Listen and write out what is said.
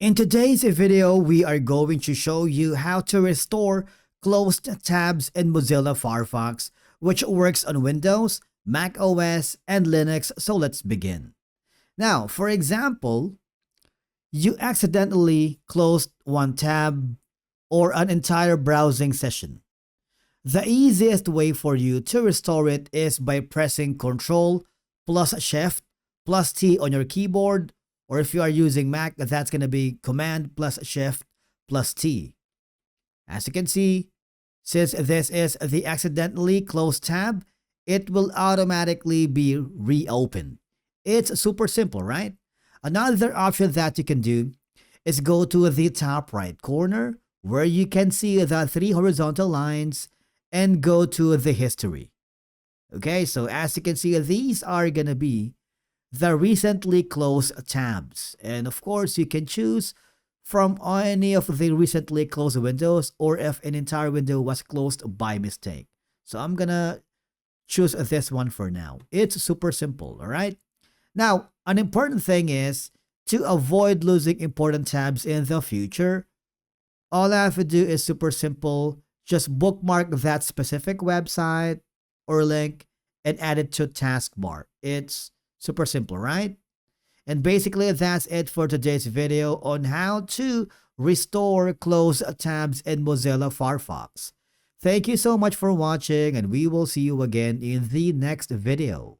In today's video, we are going to show you how to restore closed tabs in Mozilla Firefox, which works on Windows, Mac OS, and Linux. So let's begin. Now, for example, you accidentally closed one tab or an entire browsing session. The easiest way for you to restore it is by pressing Ctrl plus Shift plus T on your keyboard, or if you are using Mac, that's going to be Command plus Shift plus T. As you can see, since this is the accidentally closed tab, it will automatically be reopened. It's super simple, right? Another option that you can do is go to the top right corner where you can see the three horizontal lines and go to the history. Okay, so as you can see, these are going to be the recently closed tabs. And of course, you can choose from any of the recently closed windows or if an entire window was closed by mistake. So I'm going to choose this one for now. It's super simple, all right? Now, an important thing is to avoid losing important tabs in the future. All I have to do is super simple. Just bookmark that specific website or link and add it to taskbar. It's super simple, right? And basically, that's it for today's video on how to restore closed tabs in Mozilla Firefox. Thank you so much for watching, and we will see you again in the next video.